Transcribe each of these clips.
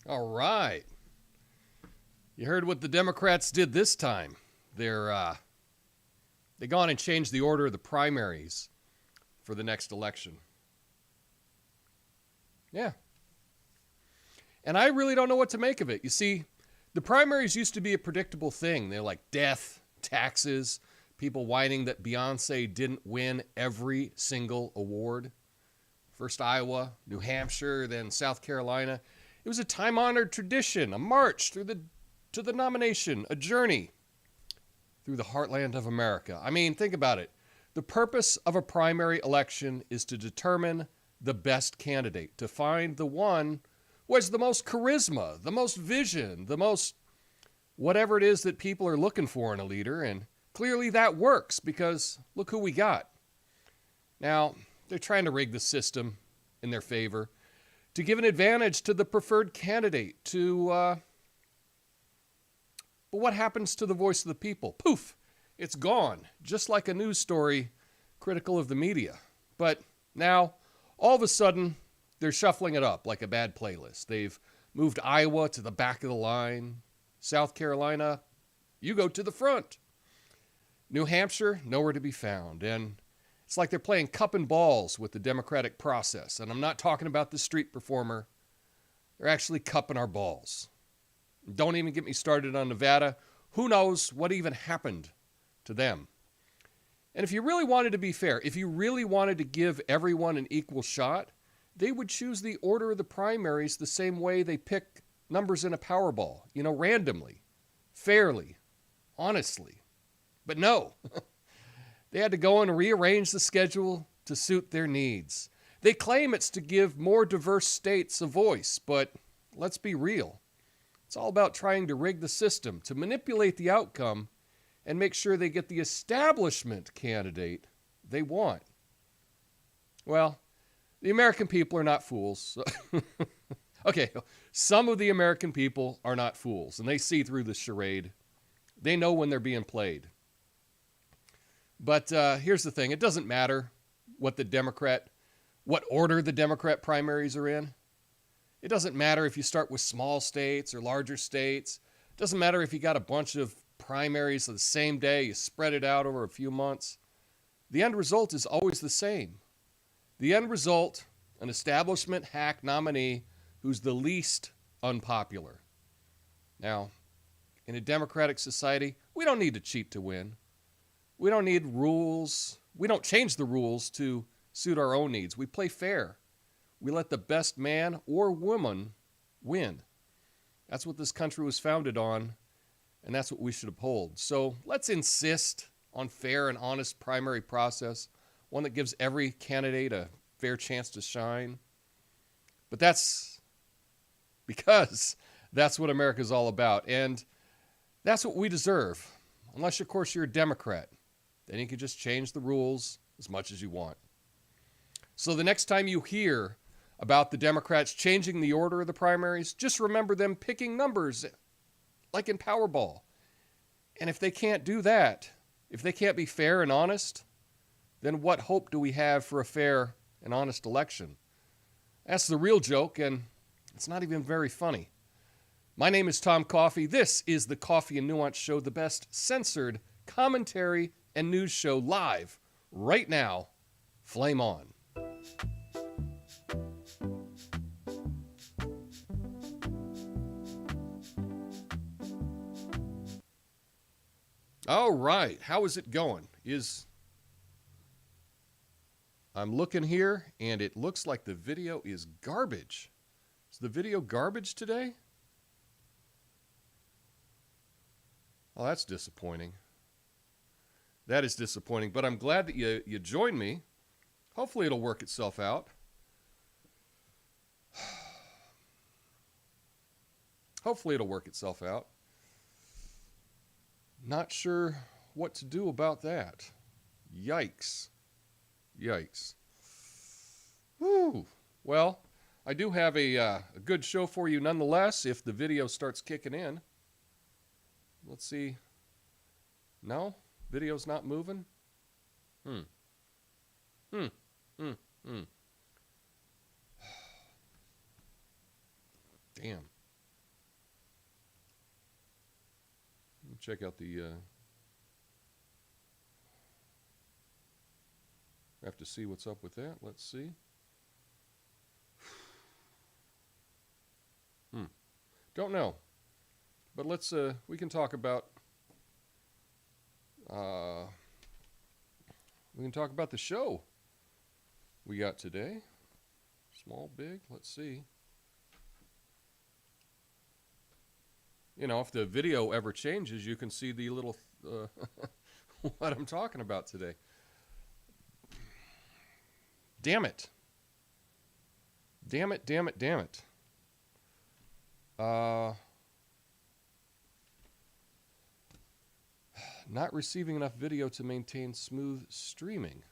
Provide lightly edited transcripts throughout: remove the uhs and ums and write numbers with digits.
All right. You heard what the Democrats did this time. They gone and changed the order of the primaries for the next election. Yeah. And I really don't know what to make of it. You see, the primaries used to be a predictable thing. They're like death, taxes, people whining that Beyonce didn't win every single award. First Iowa, New Hampshire, then South Carolina. It was a time-honored tradition, a march to the nomination, a journey through the heartland of America. I mean, think about it. The purpose of a primary election is to determine the best candidate, to find the one who has the most charisma, the most vision, the most whatever it is that people are looking for in a leader. And clearly that works because look who we got. Now, they're trying to rig the system in their favor to give an advantage to the preferred candidate, but what happens to the voice of the people? Poof, it's gone, just like a news story critical of the media. But now, all of a sudden, they're shuffling it up like a bad playlist. They've moved Iowa to the back of the line. South Carolina, you go to the front. New Hampshire, nowhere to be found. And it's like they're playing cup and balls with the democratic process. And I'm not talking about the street performer. They're actually cupping our balls. Don't even get me started on Nevada. Who knows what even happened to them? And if you really wanted to be fair, if you really wanted to give everyone an equal shot, they would choose the order of the primaries the same way they pick numbers in a Powerball, randomly, fairly, honestly. But no, they had to go and rearrange the schedule to suit their needs. They claim it's to give more diverse states a voice, but let's be real. It's all about trying to rig the system, to manipulate the outcome, and make sure they get the establishment candidate they want. Well, the American people are not fools. Okay, some of the American people are not fools, and they see through the charade. They know when they're being played. But here's the thing. It doesn't matter what order the Democrat primaries are in. It doesn't matter if you start with small states or larger states. It doesn't matter if you got a bunch of primaries the same day, you spread it out over a few months. The end result is always the same. The end result, an establishment hack nominee who's the least unpopular. Now, in a democratic society, we don't need to cheat to win. We don't need rules. We don't change the rules to suit our own needs. We play fair. We let the best man or woman win. That's what this country was founded on, and that's what we should uphold. So let's insist on fair and honest primary process, one that gives every candidate a fair chance to shine. But that's because that's what America's all about, and that's what we deserve. Unless, of course, you're a Democrat. Then you can just change the rules as much as you want. So the next time you hear about the Democrats changing the order of the primaries, just remember them picking numbers like in Powerball. And if they can't do that, if they can't be fair and honest, then what hope do we have for a fair and honest election? That's the real joke, and it's not even very funny. My name is Tom Coffey. This is the Coffee and Nuance Show, the best censored commentary and news show live right now. Flame on. All right, how is it going? I'm looking here, and it looks like the video is garbage. Is the video garbage today? Oh, that's disappointing. That is disappointing, but I'm glad that you joined me. Hopefully it'll work itself out. Hopefully it'll work itself out. Not sure what to do about that. Yikes. Yikes. Whew. Well, I do have a good show for you nonetheless if the video starts kicking in. Let's see. No? Video's not moving? Damn. check out the... I have to see what's up with that. Let's see. Don't know. But let's, we can talk about... we can talk about the show we got today. Small, big, let's see. You know, if the video ever changes, you can see the little, what I'm talking about today. Damn it. Damn it, damn it, damn it. Not receiving enough video to maintain smooth streaming.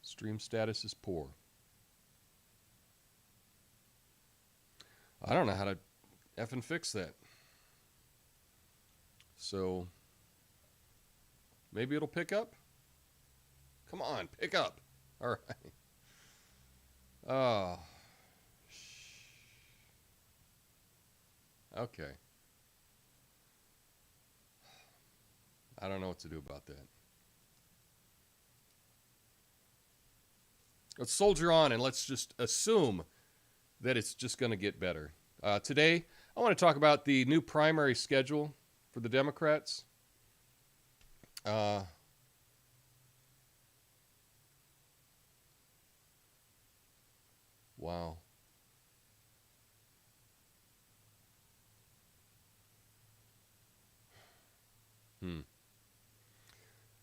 Stream status is poor. I don't know how to effing fix that. So, maybe it'll pick up? Come on, pick up. All right. Oh. Okay. I don't know what to do about that. Let's soldier on and let's just assume that it's just going to get better. Today, I want to talk about the new primary schedule for the Democrats. Wow.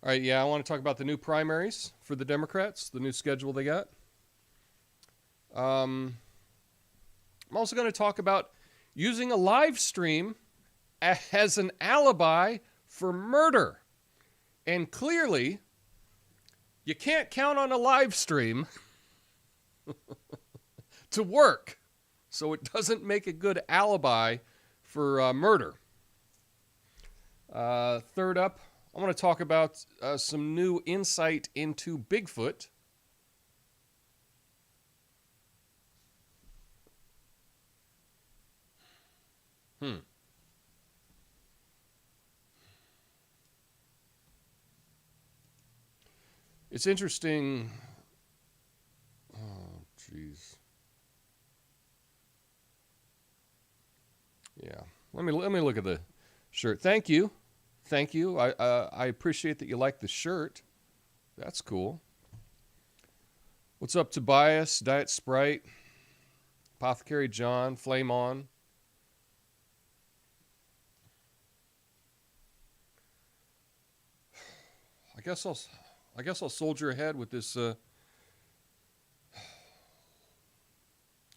All right, yeah, I want to talk about the new primaries for the Democrats, the new schedule they got. I'm also going to talk about using a live stream as an alibi for murder. And clearly, you can't count on a live stream to work. So it doesn't make a good alibi for murder. Third up, I want to talk about some new insight into Bigfoot. It's interesting. Oh, jeez. Yeah. Let me look at the shirt. Thank you. Thank you. I appreciate that you like the shirt. That's cool. What's up, Tobias, Diet Sprite, Apothecary John, Flame On? I guess I'll soldier ahead with this.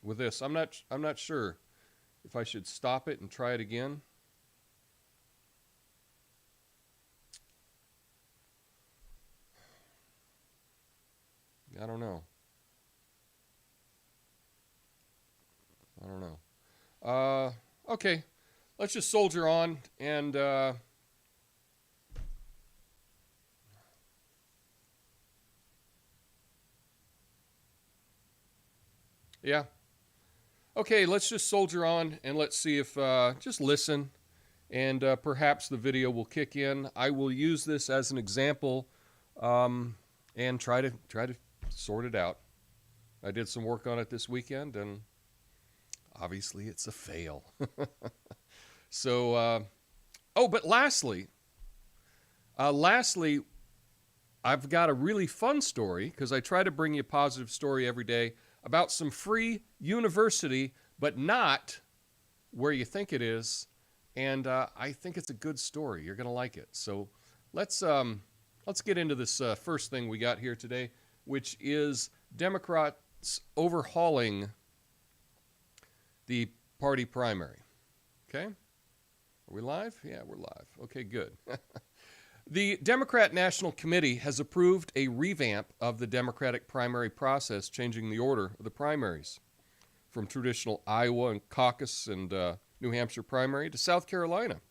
With this, I'm not sure if I should stop it and try it again. I don't know. Okay, let's just soldier on and yeah. Okay, let's just soldier on and let's see if just listen and perhaps the video will kick in. I will use this as an example and try to sort it out. I did some work on it this weekend, and obviously it's a fail. So, but lastly, I've got a really fun story, because I try to bring you a positive story every day about some free university, but not where you think it is, and I think it's a good story. You're going to like it. So let's get into this first thing we got here today, which is Democrats overhauling the party primary. Okay? Are we live? Yeah, we're live. Okay, good. The Democrat National Committee has approved a revamp of the Democratic primary process, changing the order of the primaries from traditional Iowa and caucus and New Hampshire primary to South Carolina.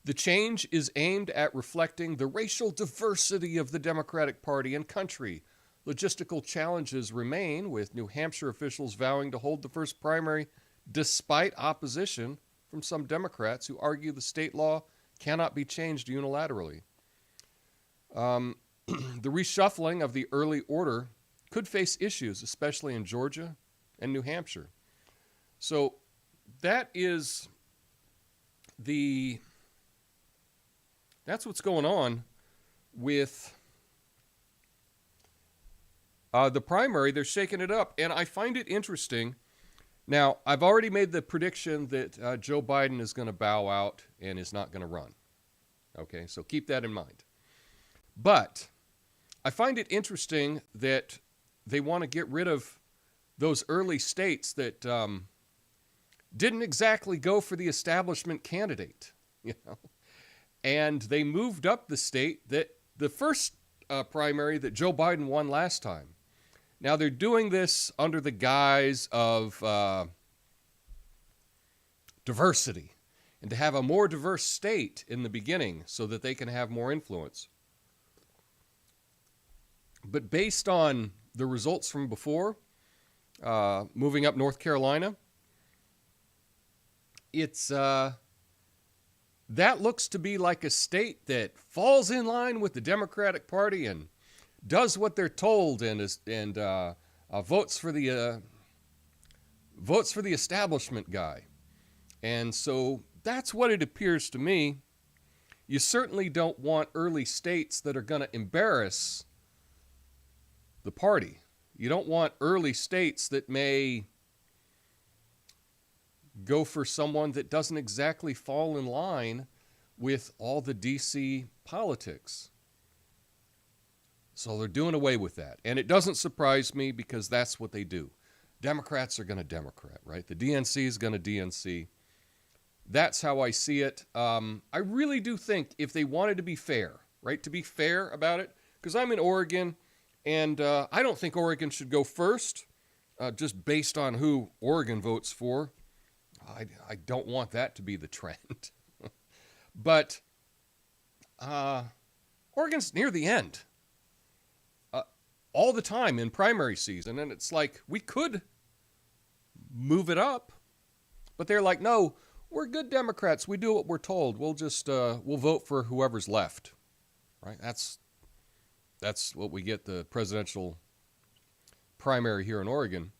The change is aimed at reflecting the racial diversity of the Democratic Party and country, Logistical challenges remain, with New Hampshire officials vowing to hold the first primary despite opposition from some Democrats who argue the state law cannot be changed unilaterally. The reshuffling of the early order could face issues, especially in Georgia and New Hampshire. So that's what's going on with the primary. They're shaking it up, and I find it interesting. Now, I've already made the prediction that Joe Biden is going to bow out and is not going to run. Okay, so keep that in mind. But I find it interesting that they want to get rid of those early states that didn't exactly go for the establishment candidate, and they moved up the state that the first primary that Joe Biden won last time. Now, they're doing this under the guise of diversity and to have a more diverse state in the beginning so that they can have more influence. But based on the results from before, moving up North Carolina, that looks to be like a state that falls in line with the Democratic Party and does what they're told and votes for the establishment guy. And so that's what it appears to me. You certainly don't want early states that are going to embarrass the party. You don't want early states that may go for someone that doesn't exactly fall in line with all the DC politics. So they're doing away with that. And it doesn't surprise me because that's what they do. Democrats are going to Democrat, right? The DNC is going to DNC. That's how I see it. I really do think if they wanted to be fair, right, to be fair about it, because I'm in Oregon, and I don't think Oregon should go first, just based on who Oregon votes for. I don't want that to be the trend. But Oregon's near the end all the time in primary season, and it's like we could move it up, but they're like, no, we're good Democrats. We do what we're told. We'll just we'll vote for whoever's left, right? That's what we get the presidential primary here in Oregon.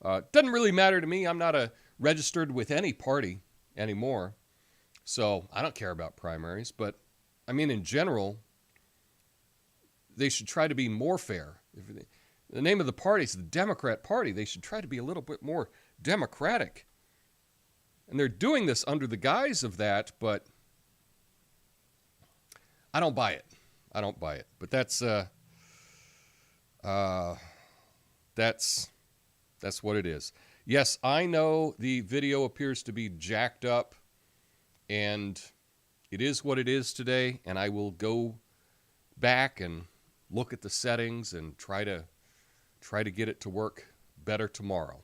Doesn't really matter to me. I'm not registered with any party anymore, so I don't care about primaries. But I mean, in general, they should try to be more fair. The name of the party is the Democrat Party. They should try to be a little bit more democratic. And they're doing this under the guise of that, but I don't buy it. I don't buy it. But that's what it is. Yes, I know the video appears to be jacked up, and it is what it is today, and I will go back and look at the settings and try to get it to work better tomorrow.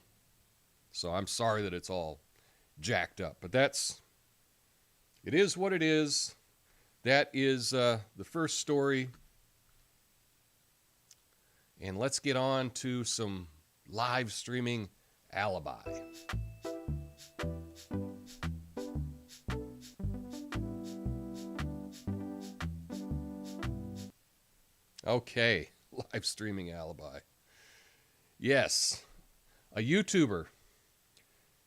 So I'm sorry that it's all jacked up, but it is what it is. That is the first story. And let's get on to some live streaming Alibi. Okay, live streaming Alibi. Yes, a YouTuber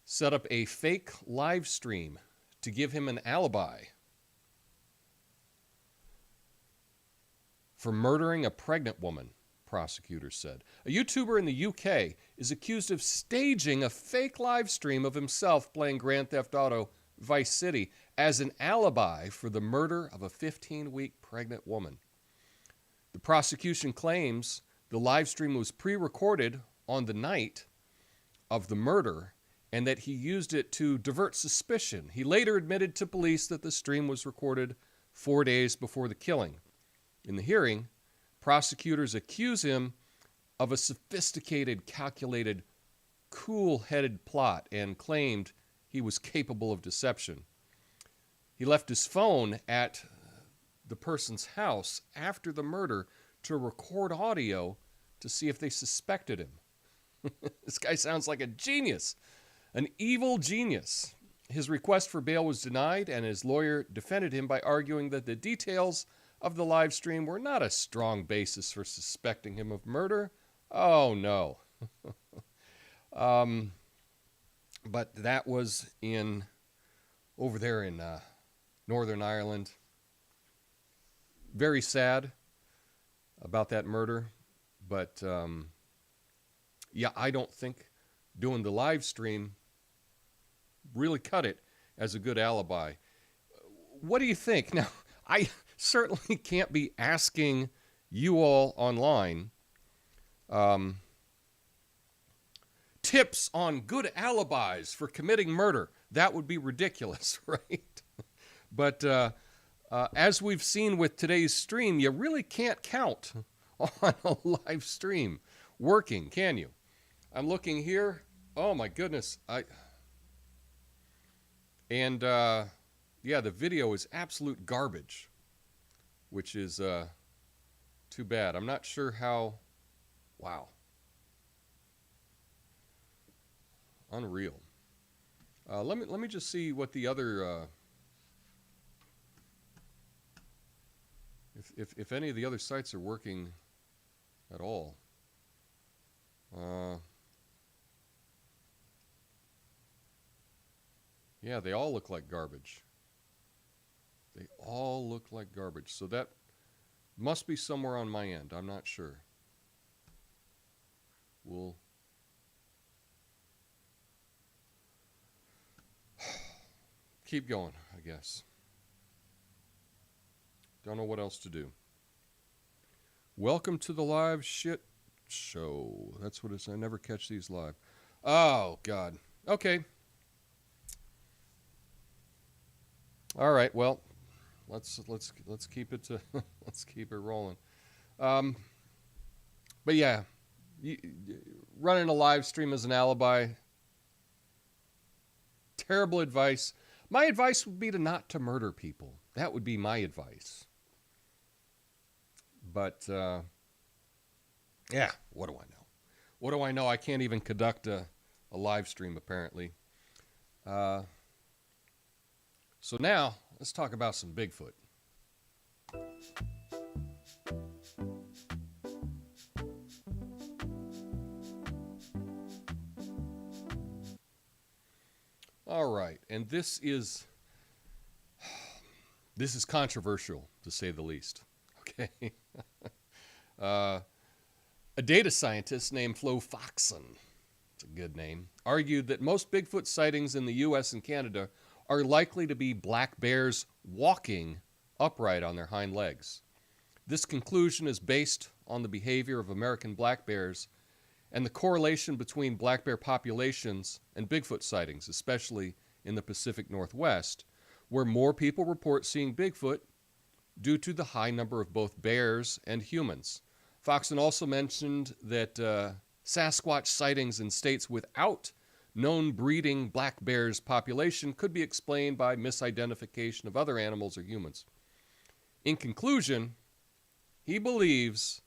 set up a fake live stream to give him an alibi for murdering a pregnant woman, prosecutors said. A YouTuber in the UK is accused of staging a fake live stream of himself playing Grand Theft Auto Vice City as an alibi for the murder of a 15-week pregnant woman. The prosecution claims the live stream was pre-recorded on the night of the murder and that he used it to divert suspicion. He later admitted to police that the stream was recorded 4 days before the killing. In the hearing, prosecutors accuse him of a sophisticated, calculated, cool-headed plot and claimed he was capable of deception. He left his phone at the person's house after the murder to record audio to see if they suspected him. This guy sounds like a genius, an evil genius. His request for bail was denied, and his lawyer defended him by arguing that the details of the live stream were not a strong basis for suspecting him of murder. Oh, no. But that was over there in Northern Ireland. Very sad about that murder. But, yeah, I don't think doing the live stream really cut it as a good alibi. What do you think? Now, I certainly can't be asking you all online tips on good alibis for committing murder. That would be ridiculous, right? But as we've seen with today's stream, you really can't count on a live stream working, can you? I'm looking here. Oh, my goodness. Yeah, the video is absolute garbage, which is too bad. I'm not sure how. Wow. Unreal. Let me just see what the other if any of the other sites are working at all. Yeah, they all look like garbage. They all look like garbage. So that must be somewhere on my end. I'm not sure. We'll keep going, I guess. Don't know what else to do. Welcome to the live shit show. That's what it is. I never catch these live. Oh, God. Okay. All right. Well, let's keep it let's keep it rolling. But yeah, running a live stream as an alibi. Terrible advice. My advice would be not to murder people. That would be my advice. But yeah, what do I know? What do I know? I can't even conduct a live stream apparently. So now, let's talk about some Bigfoot. All right, and this is controversial, to say the least. Okay. A data scientist named Flo Foxon, it's a good name, argued that most Bigfoot sightings in the U.S. and Canada are likely to be black bears walking upright on their hind legs. This conclusion is based on the behavior of American black bears and the correlation between black bear populations and Bigfoot sightings, especially in the Pacific Northwest, where more people report seeing Bigfoot due to the high number of both bears and humans. Foxon also mentioned that Sasquatch sightings in states without known breeding black bears population could be explained by misidentification of other animals or humans. In conclusion, he believes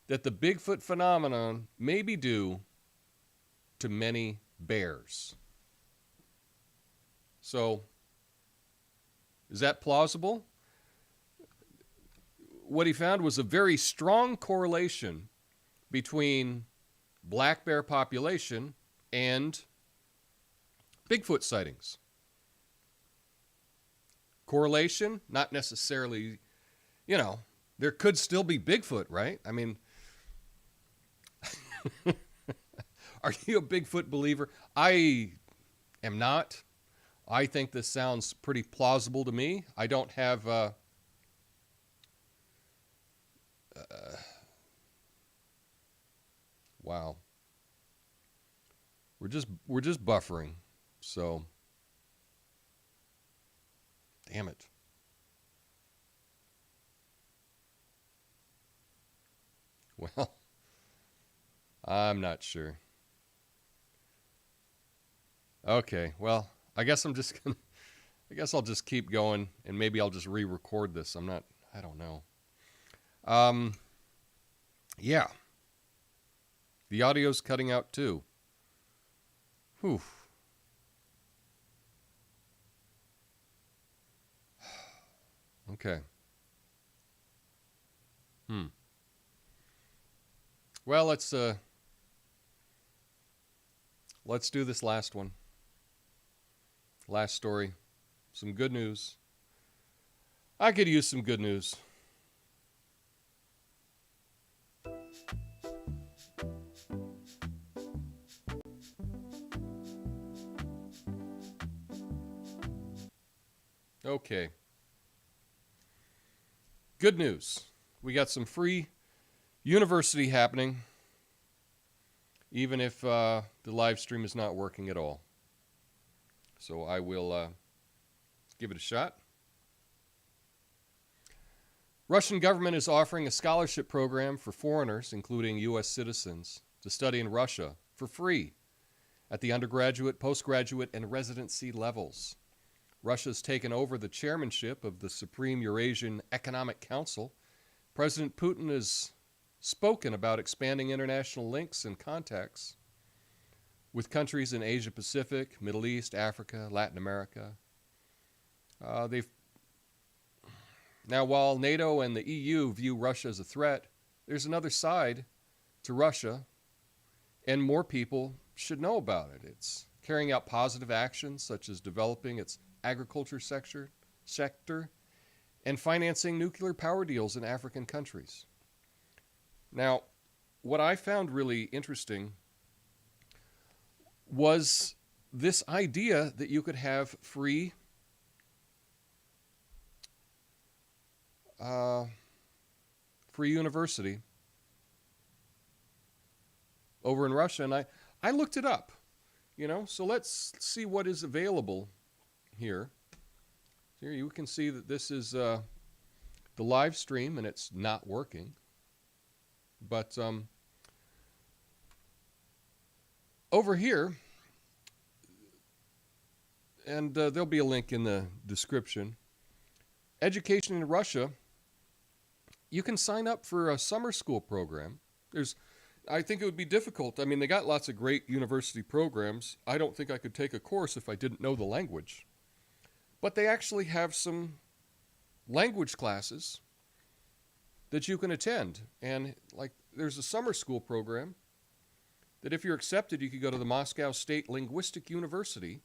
that the Bigfoot phenomenon may be due to many bears. So, is that plausible? What he found was a very strong correlation between black bear population and Bigfoot sightings. Correlation, not necessarily, there could still be Bigfoot, right? I mean, are you a Bigfoot believer? I am not. I think this sounds pretty plausible to me. I don't have wow. We're just buffering. So, damn it. Well, I'm not sure. Okay, well, I guess I'll just keep going, and maybe I'll just re-record this. I don't know. Yeah. The audio's cutting out too. Whew. Okay. Well, let's do this last one. Last story. Some good news. I could use some good news. Okay. Good news. We got some free university happening, even if the live stream is not working at all. So I will give it a shot. Russian government is offering a scholarship program for foreigners, including U.S. citizens, to study in Russia for free at the undergraduate, postgraduate, and residency levels. Russia's taken over the chairmanship of the Supreme Eurasian Economic Council. President Putin has spoken about expanding international links and contacts with countries in Asia Pacific, Middle East, Africa, Latin America. Now, while NATO and the EU view Russia as a threat, there's another side to Russia, and more people should know about it. It's carrying out positive actions such as developing its agriculture sector and financing nuclear power deals in African countries. Now, what I found really interesting was this idea that you could have free university over in Russia, and I looked it up, so let's see what is available here. Here you can see that this is the live stream, and it's not working. But over here, and there'll be a link in the description, Education in Russia, you can sign up for a summer school program. I think it would be difficult. I mean, they got lots of great university programs. I don't think I could take a course if I didn't know the language. But they actually have some language classes that you can attend. And there's a summer school program that if you're accepted, you could go to the Moscow State Linguistic University,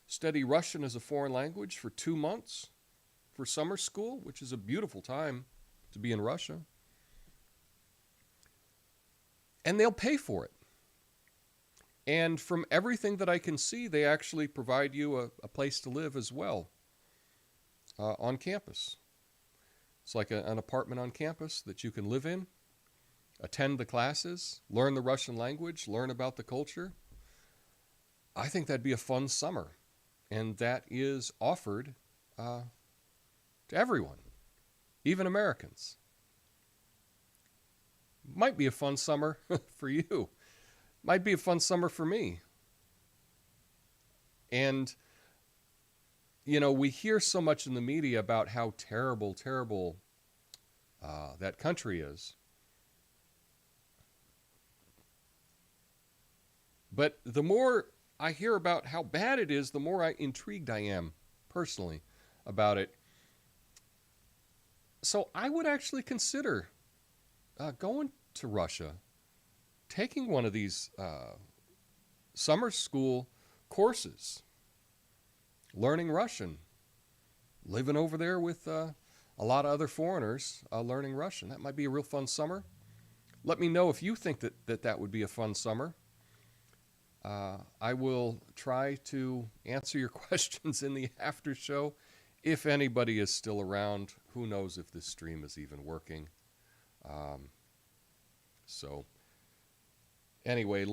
study Russian as a foreign language for 2 months for summer school, which is a beautiful time to be in Russia. And they'll pay for it. And from everything that I can see, they actually provide you a place to live as well on campus. It's like an apartment on campus that you can live in, attend the classes, learn the Russian language, learn about the culture. I think that'd be a fun summer. And that is offered to everyone, even Americans. Might be a fun summer for you. Might be a fun summer for me. And, we hear so much in the media about how terrible, terrible that country is. But the more I hear about how bad it is, the more intrigued I am, personally, about it. So I would actually consider going to Russia, taking one of these summer school courses, learning Russian, living over there with a lot of other foreigners learning Russian. That might be a real fun summer. Let me know if you think that would be a fun summer. I will try to answer your questions in the after show. If anybody is still around, who knows if this stream is even working. So anyway,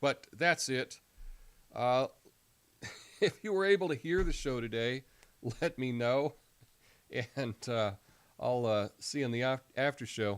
but that's it. If you were able to hear the show today, let me know, and I'll see you in the after show.